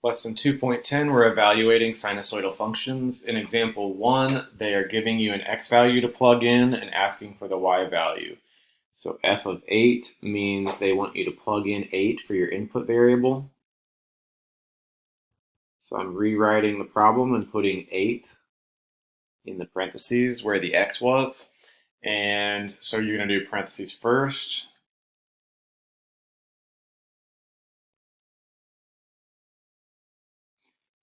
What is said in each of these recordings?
Lesson 2.10, we're evaluating sinusoidal functions. In example 1, they are giving you an x value to plug in and asking for the y value. So f of 8 means they want you to plug in 8 for your input variable. So I'm rewriting the problem and putting 8 in the parentheses where the x was. And so you're going to do parentheses first.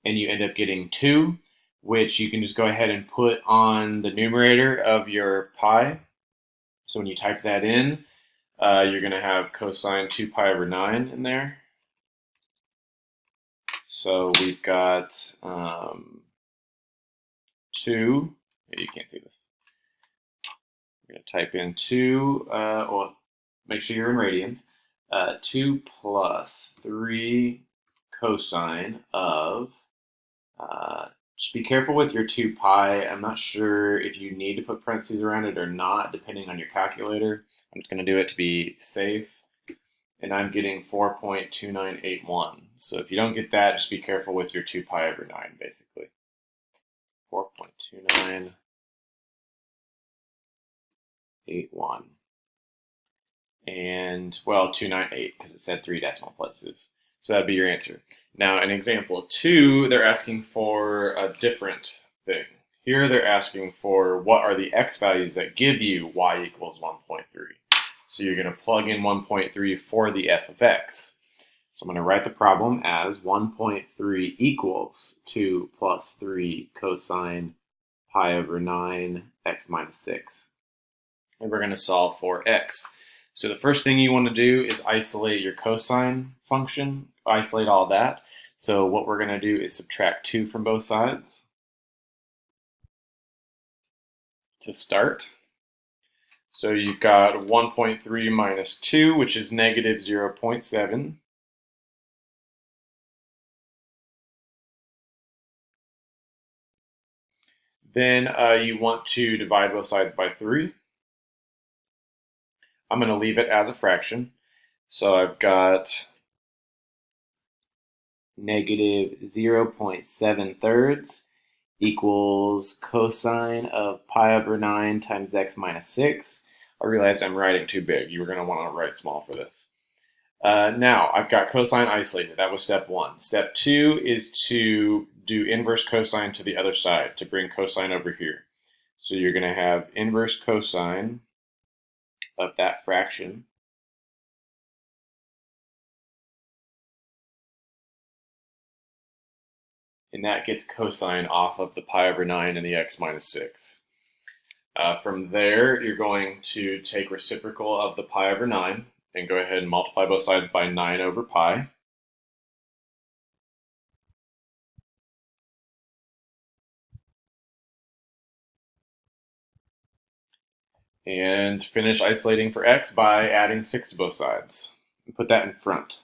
And you end up getting 2, which you can just go ahead and put on the numerator of your pi. So when you type that in, you're going to have cosine 2 pi over 9 in there. So we've got 2. You can't see this. We're going to type in 2, well, make sure you're in radians. 2 plus 3 cosine of, just be careful with your 2 pi. I'm not sure if you need to put parentheses around it or not, depending on your calculator. I'm just going to do it to be safe. And I'm getting 4.2981. So if you don't get that, just be careful with your 2 pi over 9, basically. 4.2981. And, well, 298, because it said 3 decimal places. So that'd be your answer. Now, in example 2, they're asking for a different thing. Here they're asking for what are the x values that give you y equals 1.3. So you're going to plug in 1.3 for the f of x. So I'm going to write the problem as 1.3 equals 2 plus 3 cosine pi over 9 x minus 6. And we're going to solve for x. So the first thing you want to do is isolate your cosine function, isolate all that. So what we're going to do is subtract 2 from both sides to start. So you've got 1.3 minus 2, which is negative 0.7. Then you want to divide both sides by 3. I'm going to leave it as a fraction. So I've got negative 0.7 thirds equals cosine of pi over 9 times x minus 6. I realized I'm writing too big. You were going to want to write small for this. Now, I've got cosine isolated. That was step 1. Step 2 is to do inverse cosine to the other side, to bring cosine over here. So you're going to have inverse cosine of that fraction. And that gets cosine off of the pi over 9 and the x minus 6. From there, you're going to take reciprocal of the pi over 9 and go ahead and multiply both sides by 9 over pi. And finish isolating for x by adding 6 to both sides. And put that in front.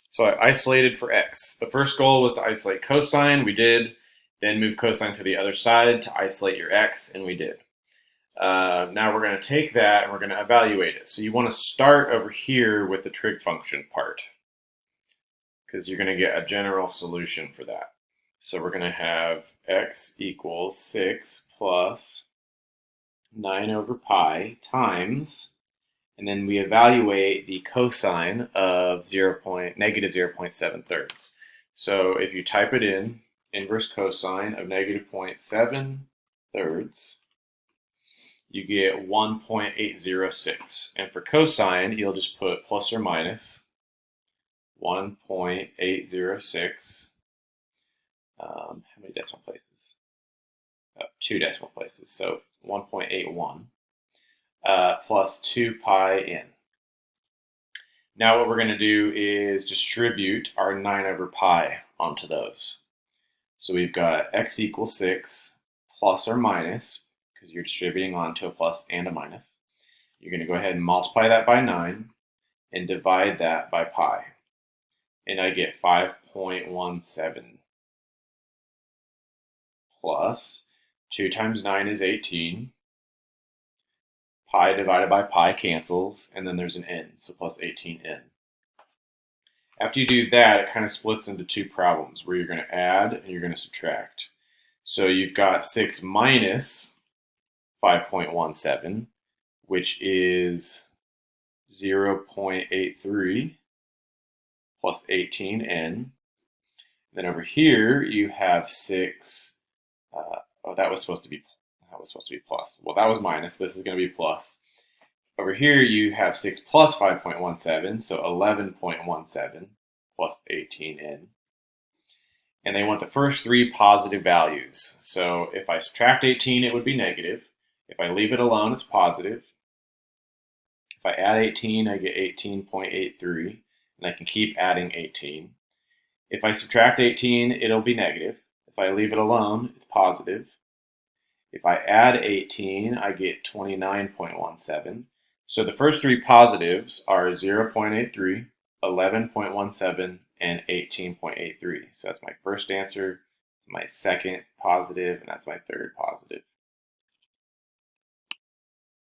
So I isolated for x. The first goal was to isolate cosine. We did. Then move cosine to the other side to isolate your x, and we did. Now we're going to take that and we're going to evaluate it. So you want to start over here with the trig function part, because you're going to get a general solution for that. So we're going to have x equals 6 plus 9 over pi times, and then we evaluate the cosine of negative 0.7 thirds. So if you type it in, inverse cosine of negative 0.7 thirds, you get 1.806. And for cosine, you'll just put plus or minus 1.806. How many decimal places? 2 decimal places, so 1.81 plus 2 pi in. Now what we're going to do is distribute our 9 over pi onto those. So we've got x equals 6 plus or minus, because you're distributing onto a plus and a minus. You're going to go ahead and multiply that by 9 and divide that by pi. And I get 5.17 plus 2 times 9 is 18. Pi divided by pi cancels, and then there's an n, so plus 18n. After you do that, it kind of splits into two problems where you're going to add and you're going to subtract. So you've got 6 minus 5.17, which is 0.83 plus 18n. Then over here you have 6. That was supposed to be plus. Well, that was minus. This is going to be plus. Over here you have 6 plus 5.17, so 11.17 plus 18n. And they want the first three positive values. So if I subtract 18, it would be negative. If I leave it alone, it's positive. If I add 18, I get 18.83, and I can keep adding 18. If I subtract 18, it'll be negative. If I leave it alone, it's positive. If I add 18, I get 29.17. So the first three positives are 0.83, 11.17, and 18.83. So that's my first answer, my second positive, and that's my third positive.